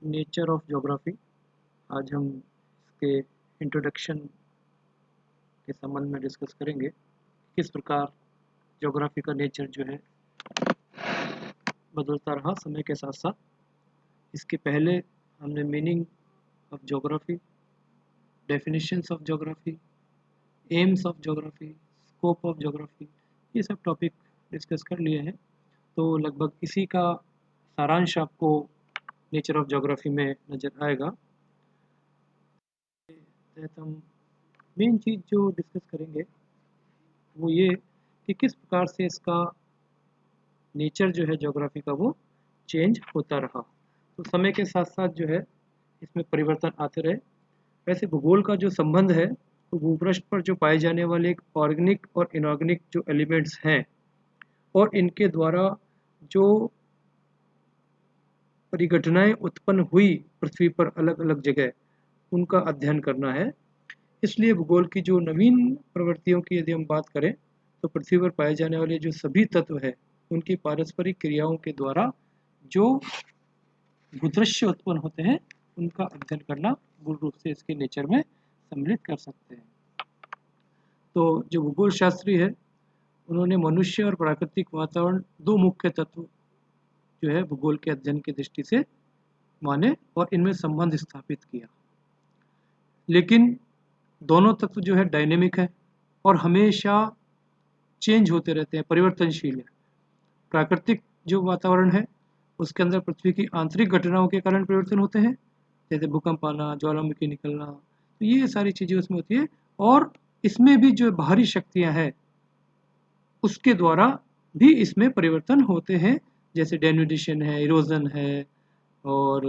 Nature of geography. आज हम इसके इंट्रोडक्शन के संबंध में डिस्कस करेंगे, किस प्रकार ज्योग्राफी का नेचर जो है बदलता रहा समय के साथ साथ। इसके पहले हमने meaning of geography, definitions of geography, AIIMS of geography, scope of geography, ये सब टॉपिक डिस्कस कर लिए हैं। तो लगभग इसी का सारांश आपको नेचर ऑफ ज्योग्राफी में नज़र आएगा। हम मेन चीज़ जो डिस्कस करेंगे वो ये कि किस प्रकार से इसका नेचर जो है ज्योग्राफी का वो चेंज होता रहा। तो समय के साथ साथ जो है इसमें परिवर्तन आते रहे। वैसे भूगोल का जो संबंध है तो भूपृष्ठ पर जो पाए जाने वाले एक ऑर्गेनिक और इनऑर्गेनिक जो एलिमेंट्स हैं और इनके द्वारा जो परिघटनाएं उत्पन्न हुई पृथ्वी पर अलग अलग जगह, उनका अध्ययन करना है। इसलिए भूगोल की जो नवीन प्रवृत्तियों की यदि हम बात करें तो पृथ्वी पर पाए जाने वाले जो सभी तत्व है उनकी पारस्परिक क्रियाओं के द्वारा जो भूदृश्य उत्पन्न होते हैं उनका अध्ययन करना मूल रूप से इसके नेचर में सम्मिलित कर सकते हैं। तो जो भूगोल शास्त्री है उन्होंने मनुष्य और प्राकृतिक वातावरण दो मुख्य तत्व जो है भूगोल के अध्ययन की दृष्टि से माने और इनमें संबंध स्थापित किया। लेकिन दोनों तत्व जो है डायनेमिक है और हमेशा चेंज होते रहते हैं, परिवर्तनशील है। प्राकृतिक जो वातावरण है उसके अंदर पृथ्वी की आंतरिक घटनाओं के कारण परिवर्तन होते हैं, जैसे भूकंप आना, ज्वालामुखी निकलना, तो ये सारी चीज़ें उसमें होती है। और इसमें भी जो बाहरी शक्तियां हैं उसके द्वारा भी इसमें परिवर्तन होते हैं, जैसे डेनुडेशन है, इरोजन है और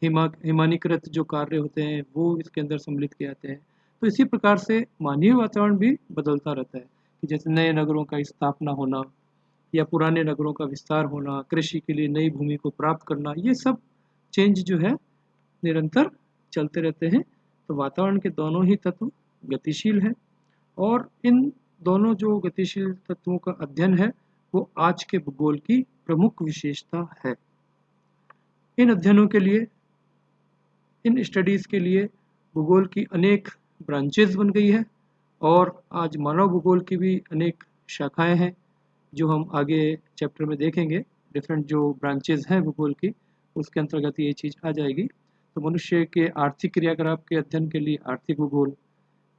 हिमानीकृत जो कार्य होते हैं वो इसके अंदर सम्मिलित किए जाते हैं। तो इसी प्रकार से मानवीय वातावरण भी बदलता रहता है कि जैसे नए नगरों का स्थापना होना या पुराने नगरों का विस्तार होना, कृषि के लिए नई भूमि को प्राप्त करना, ये सब चेंज जो है निरंतर चलते रहते हैं। तो वातावरण के दोनों ही तत्व गतिशील है और इन दोनों जो गतिशील तत्वों का अध्ययन है वो आज के भूगोल की प्रमुख विशेषता है। इन अध्ययनों के लिए, इन स्टडीज़ के लिए भूगोल की अनेक ब्रांचेज बन गई है और आज मानव भूगोल की भी अनेक शाखाएं हैं जो हम आगे चैप्टर में देखेंगे। डिफरेंट जो ब्रांचेज हैं भूगोल की उसके अंतर्गत ये चीज़ आ जाएगी। तो मनुष्य के आर्थिक क्रियाकलाप के अध्ययन के लिए आर्थिक भूगोल,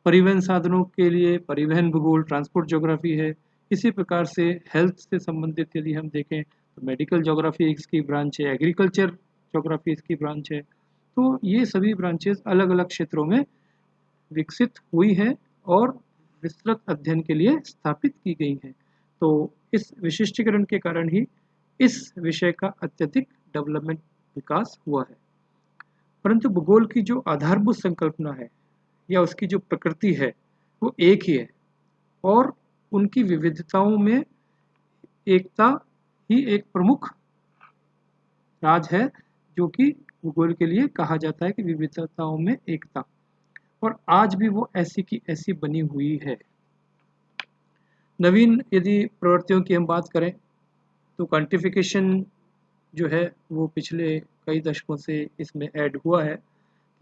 परिवहन साधनों के लिए परिवहन भूगोल, ट्रांसपोर्ट ज्योग्राफी है। इसी प्रकार से हेल्थ से संबंधित यदि हम देखें तो मेडिकल ज्योग्राफी इसकी ब्रांच है, एग्रीकल्चर ज्योग्राफी इसकी ब्रांच है। तो ये सभी ब्रांचेज अलग अलग क्षेत्रों में विकसित हुई है और विस्तृत अध्ययन के लिए स्थापित की गई है। तो इस विशिष्टीकरण के कारण ही इस विषय का अत्यधिक डेवलपमेंट, विकास हुआ है। परंतु भूगोल की जो आधारभूत संकल्पना है या उसकी जो प्रकृति है वो एक ही है और उनकी विविधताओं में एकता ही एक प्रमुख राज है, जो कि भूगोल के लिए कहा जाता है कि विविधताओं में एकता, और आज भी वो ऐसी की ऐसी बनी हुई है। नवीन यदि प्रवृत्तियों की हम बात करें तो क्वांटिफिकेशन जो है वो पिछले कई दशकों से इसमें ऐड हुआ है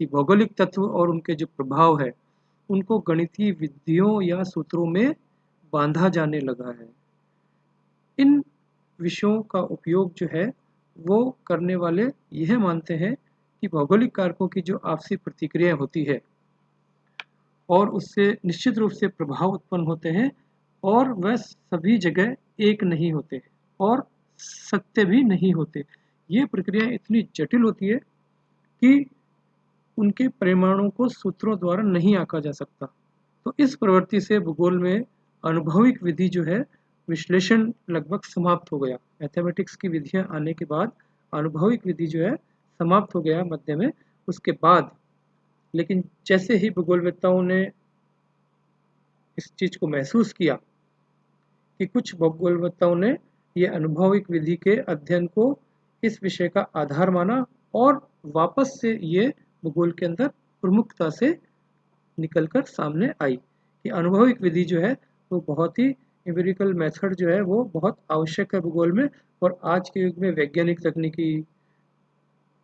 कि भौगोलिक तत्व और उनके जो प्रभाव है उनको गणितीय विधियों या सूत्रों में बांधा जाने लगा है। इन विषयों का उपयोग जो है वो करने वाले यह मानते हैं कि भौगोलिक कारकों की जो आपसी प्रतिक्रिया होती है और उससे निश्चित रूप से प्रभाव उत्पन्न होते हैं और वह सभी जगह एक नहीं होते और सत्य भी नहीं होते। ये प्रक्रिया इतनी जटिल होती है कि उनके परिमाणों को सूत्रों द्वारा नहीं आंका जा सकता। तो इस प्रवृत्ति से भूगोल में अनुभविक विधि जो है विश्लेषण लगभग समाप्त हो गया। मैथमेटिक्स की विधियां आने के बाद अनुभविक विधि जो है समाप्त हो गया मध्य में, उसके बाद। लेकिन जैसे ही भूगोलवेत्ताओं ने इस चीज़ को महसूस किया कि कुछ भूगोलवेत्ताओं ने ये अनुभविक विधि के अध्ययन को इस विषय का आधार माना और वापस से ये भूगोल के अंदर प्रमुखता से निकलकर सामने आई कि अनुभविक विधि जो है वो बहुत ही, एम्पिरिकल मेथड जो है वो बहुत आवश्यक है भूगोल में। और आज के युग में वैज्ञानिक तकनीकी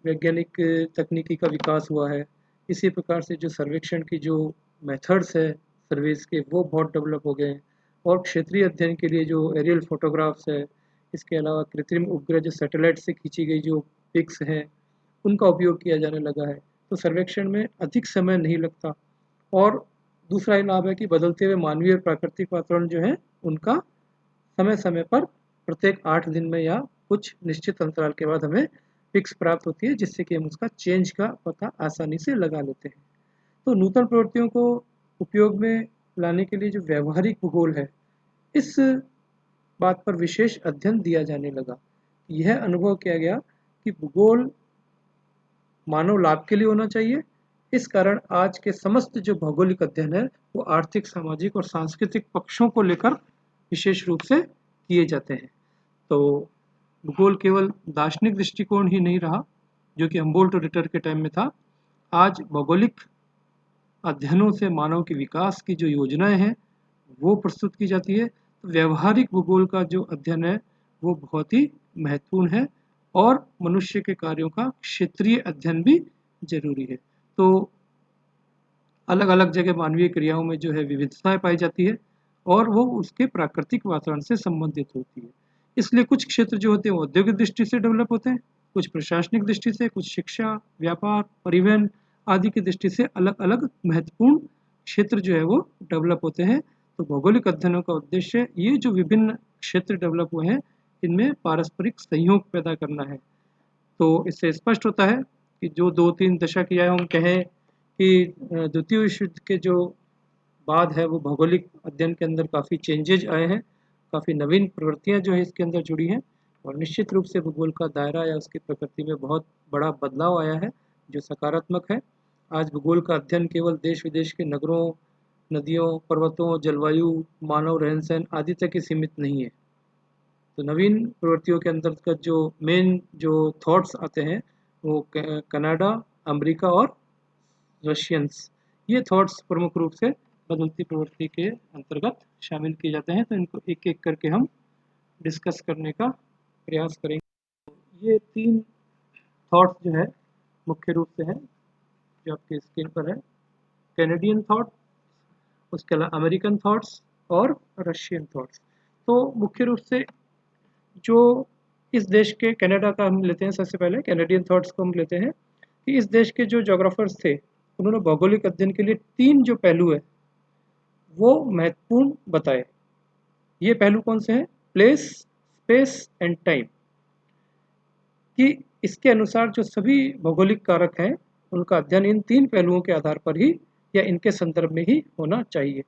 वैज्ञानिक तकनीकी का विकास हुआ है। इसी प्रकार से जो सर्वेक्षण की जो मेथड्स है सर्वेस के, वो बहुत डेवलप हो गए हैं। और क्षेत्रीय अध्ययन के लिए जो एरियल फोटोग्राफ्स है, इसके अलावा कृत्रिम उपग्रह जो सैटेलाइट से खींची गई जो पिक्स हैं, उनका उपयोग किया जाने लगा है। तो सर्वेक्षण में अधिक समय नहीं लगता। और दूसरा ये लाभ है कि बदलते हुए मानवीय और प्राकृतिक वातावरण जो है, उनका समय समय पर प्रत्येक 8 दिन में या कुछ निश्चित अंतराल के बाद हमें पिक्स प्राप्त होती है, जिससे कि हम उसका चेंज का पता आसानी से लगा लेते हैं। तो नूतन प्रवृत्तियों को उपयोग में लाने के लिए जो व्यवहारिक भूगोल है, इस बात पर विशेष अध्ययन दिया जाने लगा। यह अनुभव किया गया कि भूगोल मानव लाभ के लिए होना चाहिए। इस कारण आज के समस्त जो भौगोलिक अध्ययन है, वो आर्थिक, सामाजिक और सांस्कृतिक पक्षों को लेकर विशेष रूप से किए जाते हैं। तो भूगोल केवल दार्शनिक दृष्टिकोण ही नहीं रहा, जो कि हम्बोल्ट और रिटर के टाइम में था। आज भौगोलिक अध्ययनों से मानव के विकास की जो योजनाएं हैं, वो प्रस्तुत की जाती है। तो व्यवहारिक भूगोल का जो अध्ययन है, वो बहुत ही महत्वपूर्ण है और मनुष्य के कार्यों का क्षेत्रीय अध्ययन भी जरूरी है। तो अलग अलग जगह मानवीय क्रियाओं में जो है विविधताएं पाई जाती है और वो उसके प्राकृतिक वातावरण से संबंधित होती है। इसलिए कुछ क्षेत्र जो होते हैं वो औद्योगिक दृष्टि से डेवलप होते हैं, कुछ प्रशासनिक दृष्टि से, कुछ शिक्षा, व्यापार, परिवहन आदि की दृष्टि से अलग अलग महत्वपूर्ण क्षेत्र जो है वो डेवलप होते हैं। तो भौगोलिक अध्ययनों का उद्देश्य ये जो विभिन्न क्षेत्र डेवलप हुए हैं, इनमें पारस्परिक सहयोग पैदा करना है। तो इससे स्पष्ट होता है कि जो 2-3 दशक या हम कहें कि द्वितीय विश्व युद्ध के जो बाद है, वो भौगोलिक अध्ययन के अंदर काफ़ी चेंजेज आए हैं, काफ़ी नवीन प्रवृत्तियां जो है इसके अंदर जुड़ी हैं और निश्चित रूप से भूगोल का दायरा या उसकी प्रकृति में बहुत बड़ा बदलाव आया है, जो सकारात्मक है। आज भूगोल का अध्ययन केवल देश विदेश के नगरों, नदियों, पर्वतों, जलवायु, मानव रहन सहन आदि तक ही सीमित नहीं है। तो नवीन प्रवृत्तियों के अंतर्गत जो मेन जो थॉट्स आते हैं, वो कनाडा, अमेरिका और रशियंस, ये थॉट्स प्रमुख रूप से बदलती प्रवृत्ति के अंतर्गत शामिल किए जाते हैं। तो इनको एक एक करके हम डिस्कस करने का प्रयास करेंगे। ये 3 थॉट्स जो है मुख्य रूप से हैं, जो आपके स्क्रीन पर है। कैनेडियन थॉट, उसके अलावा अमेरिकन थॉट्स और रशियन थॉट्स। तो मुख्य रूप से जो इस देश के, कनाडा का हम लेते हैं सबसे पहले, कैनेडियन थॉट्स को हम लेते हैं कि इस देश के जो जोग्राफर्स थे, उन्होंने भौगोलिक अध्ययन के लिए 3 जो पहलू है वो महत्वपूर्ण बताए। ये पहलू कौन से हैं? Place, space and time. कि इसके अनुसार जो सभी भौगोलिक कारक हैं, उनका अध्ययन इन 3 पहलुओं के आधार पर ही या इनके संदर्भ में ही होना चाहिए।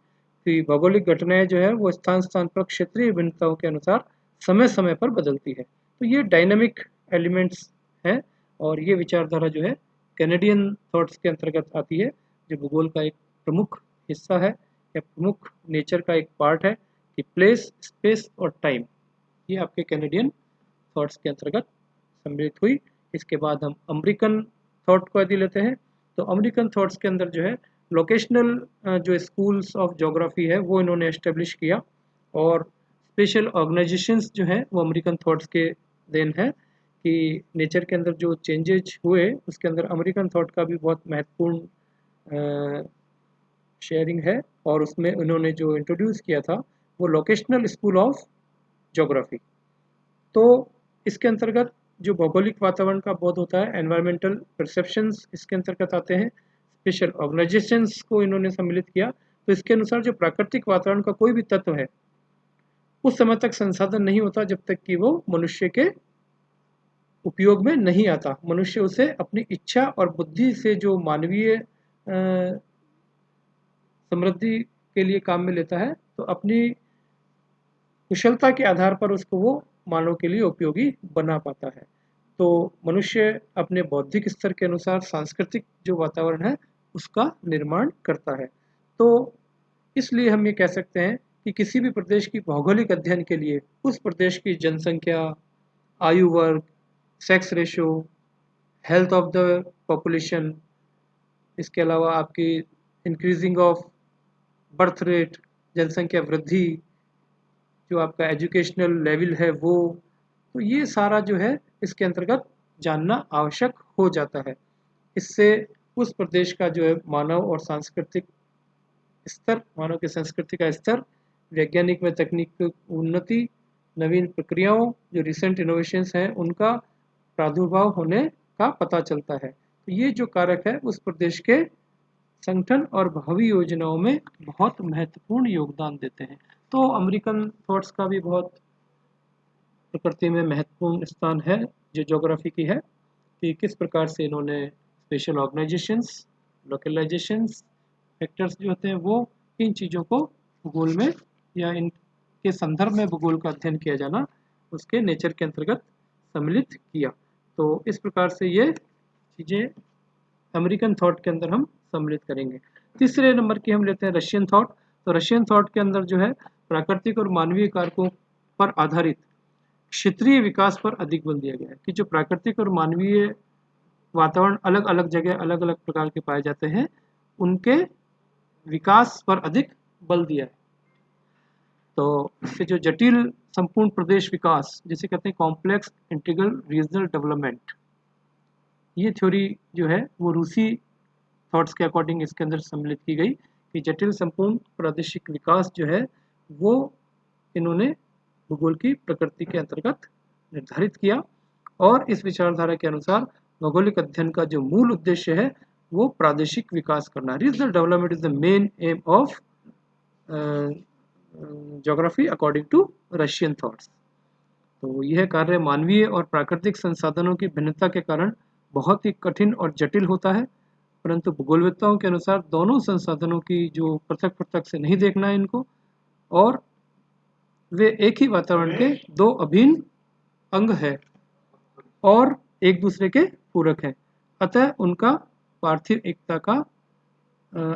कि भौगोलिक घटनाएं जो है वो स्थान स्थान पर क्षेत्रीय भिन्नताओं के अनुसार समय समय पर बदलती है। तो ये डायनामिक एलिमेंट्स हैं और ये विचारधारा जो है कैनेडियन थॉट्स के अंतर्गत आती है, जो भूगोल का एक प्रमुख हिस्सा है या प्रमुख नेचर का एक पार्ट है कि प्लेस, स्पेस और टाइम, ये आपके कैनेडियन थॉट्स के अंतर्गत सम्मिलित हुई। इसके बाद हम अमेरिकन थॉट को यदि लेते हैं, तो अमेरिकन थॉट्स के अंदर जो है लोकेशनल जो स्कूल्स ऑफ ज्योग्राफी है वो इन्होंने एस्टेब्लिश किया और स्पेशल ऑर्गेनाइजेशंस जो हैं वो अमेरिकन थॉट्स के देन है। कि नेचर के अंदर जो चेंजेज हुए उसके अंदर अमेरिकन थॉट का भी बहुत महत्वपूर्ण शेयरिंग है और उसमें उन्होंने जो इंट्रोड्यूस किया था वो लोकेशनल स्कूल ऑफ ज्योग्राफी। तो इसके अंतर्गत जो भौगोलिक वातावरण का बोध होता है, एनवायरमेंटल परसेप्शंस इसके अंतर्गत आते हैं। स्पेशल ऑर्गेनाइजेशंस को इन्होंने सम्मिलित किया। तो इसके अनुसार जो प्राकृतिक वातावरण का कोई भी तत्व है, उस समय तक संसाधन नहीं होता जब तक कि वो मनुष्य के उपयोग में नहीं आता। मनुष्य उसे अपनी इच्छा और बुद्धि से जो मानवीय समृद्धि के लिए काम में लेता है, तो अपनी कुशलता के आधार पर उसको वो मानव के लिए उपयोगी बना पाता है। तो मनुष्य अपने बौद्धिक स्तर के अनुसार सांस्कृतिक जो वातावरण है उसका निर्माण करता है। तो इसलिए हम ये कह सकते हैं कि किसी भी प्रदेश की भौगोलिक अध्ययन के लिए उस प्रदेश की जनसंख्या, आयु वर्ग, sex ratio, health of the population, इसके अलावा आपकी इंक्रीजिंग ऑफ बर्थ रेट, जनसंख्या वृद्धि, जो आपका एजुकेशनल लेवल है वो, तो ये सारा जो है इसके अंतर्गत जानना आवश्यक हो जाता है। इससे उस प्रदेश का जो है मानव और सांस्कृतिक स्तर, मानव की संस्कृति का स्तर, वैज्ञानिक व तकनीक उन्नति, नवीन प्रक्रियाओं, जो रिसेंट इनोवेशंस हैं उनका प्रादुर्भाव होने का पता चलता है। तो ये जो कारक है उस प्रदेश के संगठन और भावी योजनाओं में बहुत महत्वपूर्ण योगदान देते हैं। तो अमेरिकन थॉट्स का भी बहुत प्रकृति में महत्वपूर्ण स्थान है जो ज्योग्राफी की है, कि किस प्रकार से इन्होंने स्पेशल ऑर्गेनाइजेशंस, लोकलाइजेशंस, फैक्टर्स जो होते हैं वो इन चीज़ों को भूगोल में या इनके संदर्भ में भूगोल का अध्ययन किया जाना उसके नेचर के अंतर्गत सम्मिलित किया। तो इस प्रकार से ये चीज़ें अमेरिकन थॉट के अंदर हम सम्मिलित करेंगे। तीसरे नंबर की हम लेते हैं रशियन थॉट। तो रशियन थॉट के अंदर जो है प्राकृतिक और मानवीय कारकों पर आधारित क्षेत्रीय विकास पर अधिक बल दिया गया है, कि जो प्राकृतिक और मानवीय वातावरण अलग अलग जगह अलग अलग प्रकार के पाए जाते हैं उनके विकास पर अधिक बल दिया है। तो इससे जो जटिल संपूर्ण प्रदेश विकास जिसे कहते हैं कॉम्प्लेक्स इंटीग्रल रीजनल डेवलपमेंट, ये थ्योरी जो है वो रूसी थॉट्स के अकॉर्डिंग इसके अंदर सम्मिलित की गई, कि जटिल संपूर्ण प्रादेशिक विकास जो है वो इन्होंने भूगोल की प्रकृति के अंतर्गत निर्धारित किया। और इस विचारधारा के अनुसार भौगोलिक अध्ययन का जो मूल उद्देश्य है वो प्रादेशिक विकास करना। Regional development is the main aim of geography according to Russian thoughts. तो यह कार्य मानवीय और प्राकृतिक संसाधनों की भिन्नता के कारण बहुत ही कठिन और जटिल होता है, परंतु भूगोलवेत्ताओं के अनुसार दोनों संसाधनों की जो पृथक पृथक से नहीं देखना है इनको, और वे एक ही वातावरण के दो अभिन्न अंग है और एक दूसरे के पूरक हैं। अतः उनका पार्थिव एकता का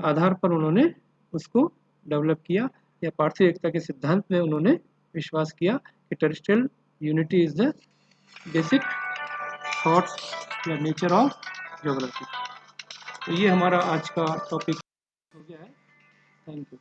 आधार पर उन्होंने उसको डेवलप किया, या पार्थिव एकता के सिद्धांत में उन्होंने विश्वास किया कि terrestrial unity is the basic thoughts या नेचर ऑफ ज्योग्राफी। तो ये हमारा आज का टॉपिक हो गया है। Thank you.